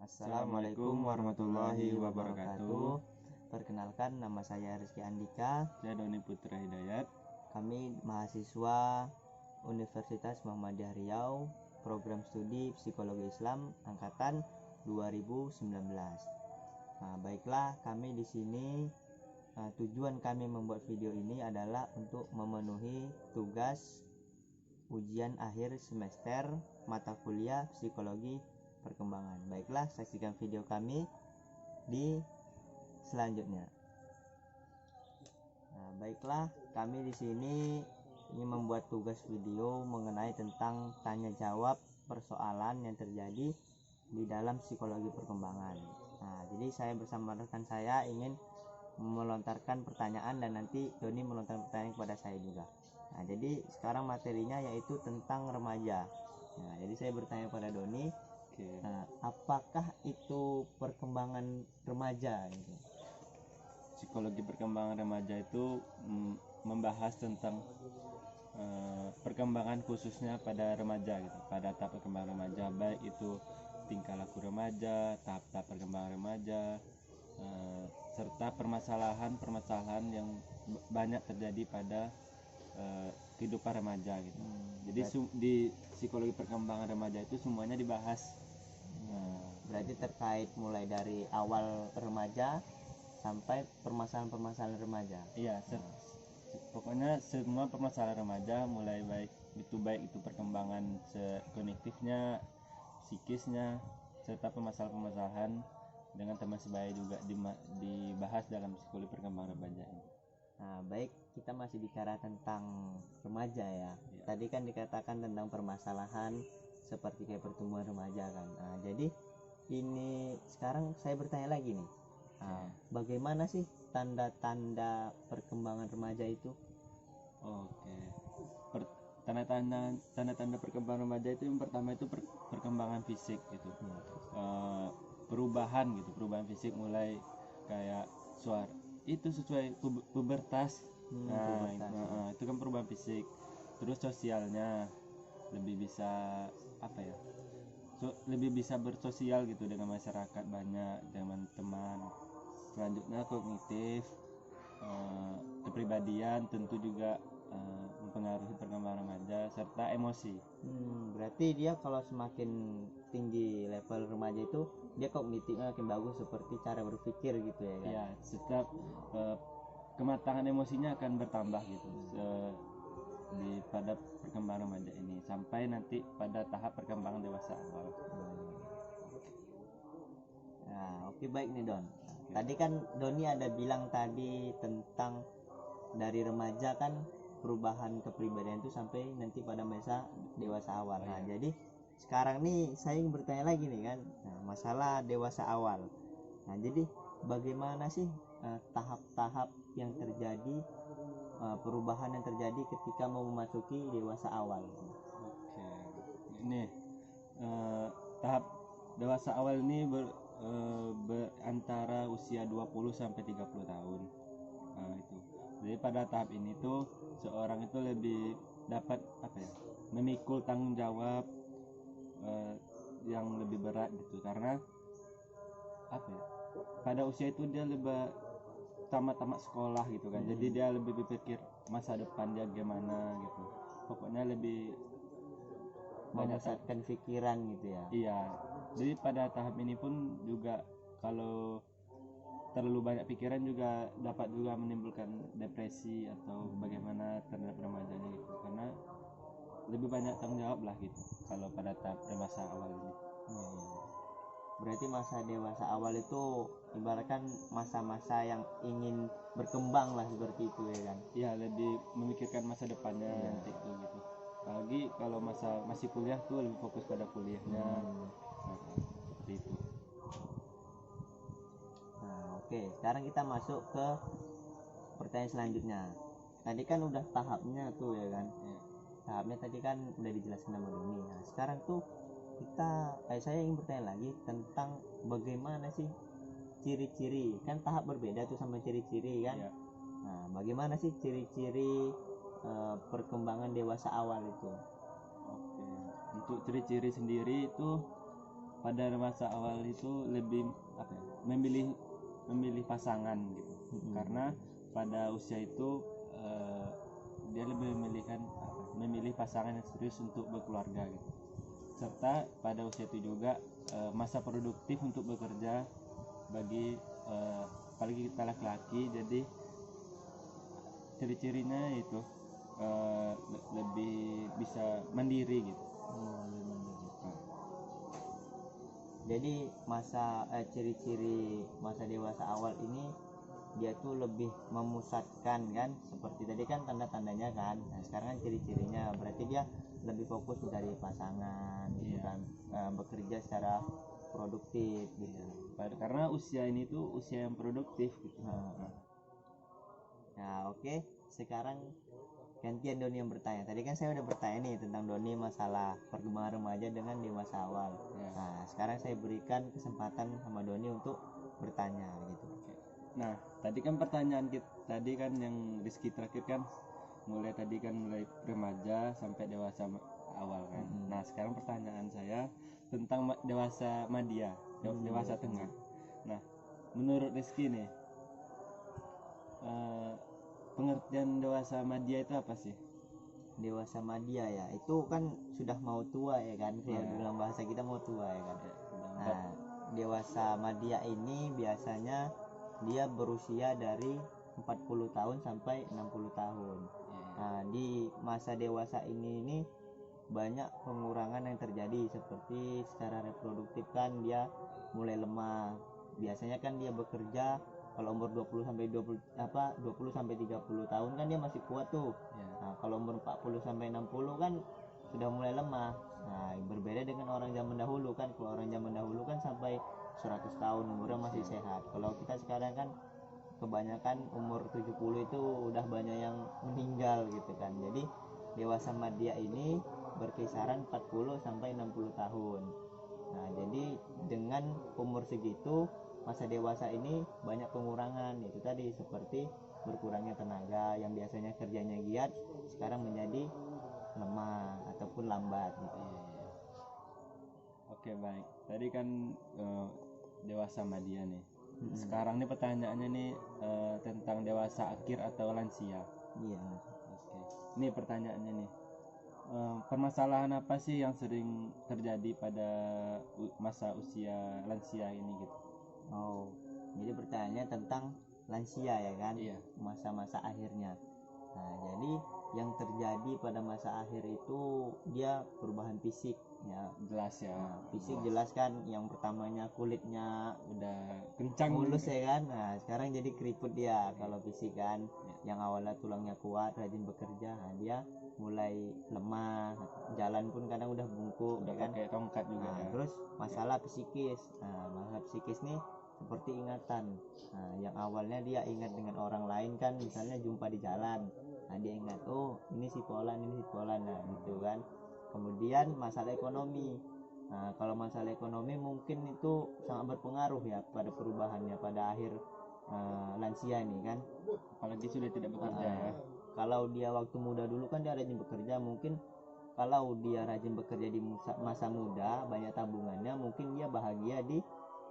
Assalamualaikum warahmatullahi wabarakatuh. Perkenalkan, nama saya Rizky Andika. Saya Doni Putra Hidayat. Kami mahasiswa Universitas Muhammadiyah Riau, program studi Psikologi Islam angkatan 2019. Baiklah, kami di sini tujuan kami membuat video ini adalah untuk memenuhi tugas ujian akhir semester mata kuliah Psikologi Perkembangan. Baiklah, saksikan video kami di selanjutnya. Baiklah, kami di sini ingin membuat tugas video mengenai tentang tanya jawab persoalan yang terjadi di dalam psikologi perkembangan. Jadi saya bersama rekan saya ingin melontarkan pertanyaan dan nanti Doni melontarkan pertanyaan kepada saya juga. Jadi sekarang materinya yaitu tentang remaja. Jadi saya bertanya pada Doni, apakah itu perkembangan remaja? Psikologi perkembangan remaja itu membahas tentang perkembangan khususnya pada remaja gitu, pada tahap perkembangan remaja, baik itu tingkah laku remaja, tahap-tahap perkembangan remaja, serta permasalahan yang banyak terjadi pada kehidupan remaja gitu. Jadi di psikologi perkembangan remaja itu semuanya dibahas. Berarti terkait mulai dari awal remaja sampai permasalahan-permasalahan remaja. Iya, pokoknya semua permasalahan remaja, mulai baik itu perkembangan kognitifnya, psikisnya, serta permasalahan dengan teman sebaya juga dibahas dalam psikologi perkembangan remaja ini. Baik, kita masih bicara tentang remaja ya. Tadi kan dikatakan tentang permasalahan seperti kayak pertumbuhan remaja kan. Jadi ini sekarang saya bertanya lagi nih, bagaimana sih tanda-tanda perkembangan remaja itu? Tanda-tanda perkembangan remaja itu yang pertama itu perkembangan fisik gitu. Perubahan fisik, mulai kayak suara itu sesuai pubertas. Itu kan perubahan fisik. Terus sosialnya lebih bisa lebih bisa bersosial gitu dengan masyarakat, banyak teman-teman. Selanjutnya kognitif, kepribadian tentu juga mempengaruhi perkembangan remaja, serta emosi. Berarti dia kalau semakin tinggi level remaja itu dia kognitifnya makin bagus, seperti cara berpikir gitu ya kan? Iya, setiap kematangan emosinya akan bertambah gitu pada perkembangan remaja ini sampai nanti pada tahap perkembangan dewasa awal. Oke, baik nih Don. Tadi kan Doni ada bilang tadi tentang dari remaja kan perubahan kepribadian itu sampai nanti pada masa dewasa awal. Jadi sekarang nih saya ingin bertanya lagi nih kan, masalah dewasa awal. Jadi bagaimana sih tahap-tahap yang terjadi, perubahan yang terjadi ketika mau memasuki dewasa awal? Ini tahap dewasa awal ini antara usia 20 sampai 30 tahun. Itu. Jadi pada tahap ini tuh seorang itu lebih dapat memikul tanggung jawab yang lebih berat gitu, karena pada usia itu dia lebih tamat sekolah gitu kan. Jadi dia lebih berpikir masa depan dia gimana gitu, pokoknya lebih memusatkan pikiran gitu ya. Iya, jadi pada tahap ini pun juga kalau terlalu banyak pikiran juga dapat juga menimbulkan depresi atau bagaimana terhadap remajanya gitu, karena lebih banyak tanggung jawab lah gitu kalau pada tahap dewasa awal ini. Berarti masa dewasa awal itu ibaratkan masa-masa yang ingin berkembang lah, seperti itu ya kan? Iya, lebih memikirkan masa depannya nanti itu gitu. Apalagi kalau masih kuliah tuh lebih fokus pada kuliahnya. Seperti itu. Oke, sekarang kita masuk ke pertanyaan selanjutnya. Tadi kan udah tahapnya tuh ya kan? Tahapnya tadi kan udah dijelaskan sama Doni. Sekarang tuh saya ingin bertanya lagi tentang bagaimana sih ciri-ciri, kan tahap berbeda tuh sama ciri-ciri kan? Bagaimana sih ciri-ciri perkembangan dewasa awal itu? Untuk ciri-ciri sendiri itu pada masa awal itu lebih apa ya, memilih pasangan gitu. Karena pada usia itu dia lebih memilih pasangan yang serius untuk berkeluarga gitu. Serta pada usia itu juga masa produktif untuk bekerja bagi apalagi kita laki-laki. Jadi ciri-cirinya itu lebih bisa mandiri gitu. Jadi ciri-ciri masa dewasa awal ini dia tuh lebih memusatkan kan, seperti tadi kan tanda-tandanya kan. Nah sekarang kan ciri-cirinya berarti dia lebih fokus mencari pasangan gitu kan, bekerja secara produktif gitu. Karena usia ini tuh usia yang produktif gitu. Nah oke, sekarang gantian Doni yang bertanya. Tadi kan saya udah bertanya nih tentang Doni masalah perkembangan remaja dengan dewasa awal. Nah sekarang saya berikan kesempatan sama Doni untuk bertanya gitu. Nah tadi kan pertanyaan kita tadi kan yang Rizky terakhir kan mulai remaja sampai dewasa awal kan. Nah sekarang pertanyaan saya tentang dewasa madya, dewasa tengah. Nah menurut Rizky nih, pengertian dewasa madya itu apa sih? Dewasa madya ya, itu kan sudah mau tua ya kan, kalau dalam bahasa kita mau tua ya kan. Nah dewasa madya ini biasanya dia berusia dari 40 tahun sampai 60 tahun. Nah di masa dewasa ini banyak pengurangan yang terjadi, seperti secara reproduktif kan dia mulai lemah. Biasanya kan dia bekerja kalau umur 20 sampai 30 tahun kan dia masih kuat tuh. Nah, kalau umur 40 sampai 60 kan sudah mulai lemah. Nah, berbeda dengan orang zaman dahulu kan. Kalau orang zaman dahulu kan sampai 100 tahun umurnya masih sehat. Kalau kita sekarang kan kebanyakan umur 70 itu udah banyak yang meninggal gitu kan. Jadi dewasa madya ini berkisaran 40 sampai 60 tahun. Nah, jadi dengan umur segitu masa dewasa ini banyak pengurangan, itu tadi seperti berkurangnya tenaga, yang biasanya kerjanya giat sekarang menjadi lemah ataupun lambat gitu. Oke baik, tadi kan dewasa madya nih. Sekarang nih pertanyaannya nih tentang dewasa akhir atau lansia. Iya. Oke. Ini pertanyaannya nih, permasalahan apa sih yang sering terjadi pada masa usia lansia ini gitu? Oh, jadi pertanyaannya tentang lansia ya kan? Iya. Masa-masa akhirnya. Nah, jadi yang terjadi pada masa akhir itu dia perubahan fisik ya. Jelas ya. Nah, fisik jelas kan, yang pertamanya kulitnya udah kencang mulus ya kan. Nah, sekarang jadi keriput dia. Kalau fisik kan, yang awalnya tulangnya kuat, rajin bekerja, nah, dia mulai lemah, jalan pun kadang udah bungkuk udah ya kan, pakai tongkat juga. Nah, terus masalah psikis. Nah, masalah psikis nih seperti ingatan. Nah, yang awalnya dia ingat dengan orang lain kan, misalnya jumpa di jalan, nah dia ingat, oh ini si Polan, nah gitu kan. Kemudian masalah ekonomi. Nah, kalau masalah ekonomi mungkin itu sangat berpengaruh ya pada perubahannya pada akhir lansia ini kan. Apalagi sudah tidak bekerja ya. Kalau dia waktu muda dulu kan dia rajin bekerja, mungkin kalau dia rajin bekerja di masa muda, banyak tabungannya, mungkin dia bahagia di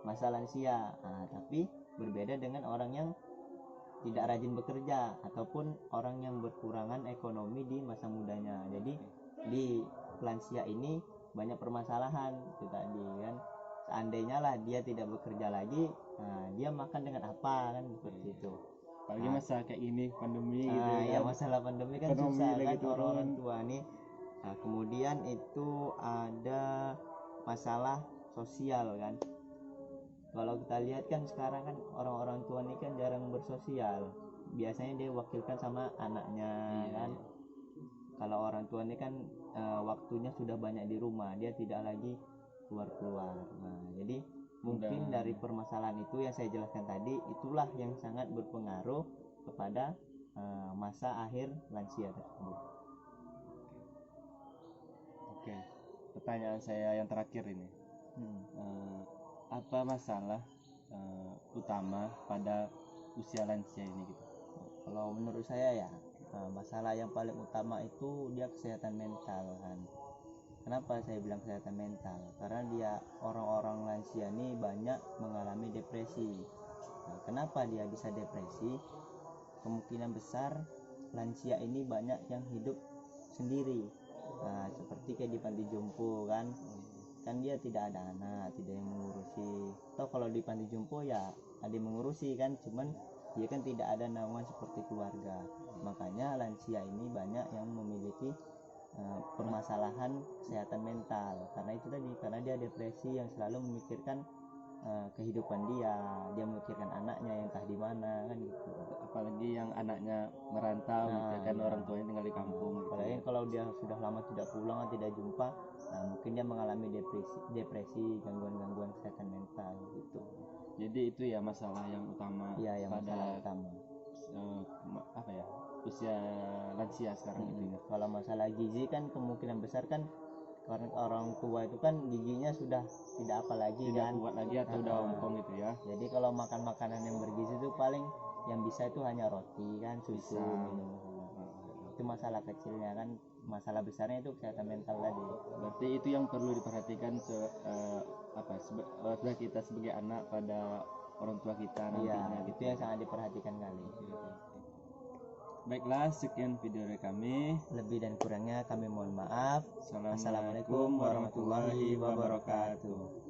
masa lansia. Nah, tapi berbeda dengan orang yang tidak rajin bekerja ataupun orang yang berkurangan ekonomi di masa mudanya. Jadi di lansia ini banyak permasalahan itu tadi kan. Seandainya lah dia tidak bekerja lagi, nah, dia makan dengan apa kan, seperti itu. Apalagi masa kayak gini pandemi gitu ya masalah pandemi kan ekonomi susah lagi kan, orang tua nih. Nah, kemudian itu ada masalah sosial kan. Kalau kita lihat kan sekarang kan orang-orang tua ini kan jarang bersosial. Biasanya dia wakilkan sama anaknya kan. Kalau orang tua ini kan waktunya sudah banyak di rumah, dia tidak lagi keluar-keluar. Nah, jadi mungkin dari permasalahan itu yang saya jelaskan tadi, itulah yang sangat berpengaruh kepada masa akhir lansia tersebut. Oke, pertanyaan saya yang terakhir ini, apa masalah utama pada usia lansia ini gitu? Kalau menurut saya ya, masalah yang paling utama itu dia kesehatan mental kan. Kenapa saya bilang kesehatan mental? Karena dia orang-orang lansia ini banyak mengalami depresi. Nah, kenapa dia bisa depresi? Kemungkinan besar lansia ini banyak yang hidup sendiri. Nah, seperti kayak di panti jompo kan dia tidak ada anak, tidak yang mengurusi. Atau kalau di panti jompo ya ada yang mengurusi kan, cuman dia kan tidak ada naungan seperti keluarga. Makanya lansia ini banyak yang memiliki permasalahan kesehatan mental karena itu tadi, karena dia depresi yang selalu memikirkan kehidupan dia memikirkan anaknya yang entah di mana kan gitu. Apalagi yang anaknya merantau gitu kan, orang tuanya tinggal di kampung gitu. Apalagi kalau dia sudah lama tidak pulang, tidak jumpa, nah mungkin dia mengalami depresi, gangguan kesehatan mental gitu. Jadi itu ya masalah yang utama. Iya, yang pada masalah utama apa ya, usia lansia sekarang itu ya. Kalau masalah gizi kan kemungkinan besar kan karena orang tua itu kan giginya sudah tidak apa lagi, tidak kuat lagi atau udah ompong gitu ya. Jadi kalau makan makanan yang bergizi itu paling yang bisa itu hanya roti kan, susu, minum. Itu masalah kecilnya kan, masalah besarnya itu kesehatan mental tadi. Berarti itu yang perlu diperhatikan sebagai kita sebagai anak pada orang tua kita nantinya. Iya, itu yang sangat diperhatikan kali. Baiklah, sekian video dari kami. Lebih dan kurangnya kami mohon maaf. Assalamualaikum warahmatullahi wabarakatuh.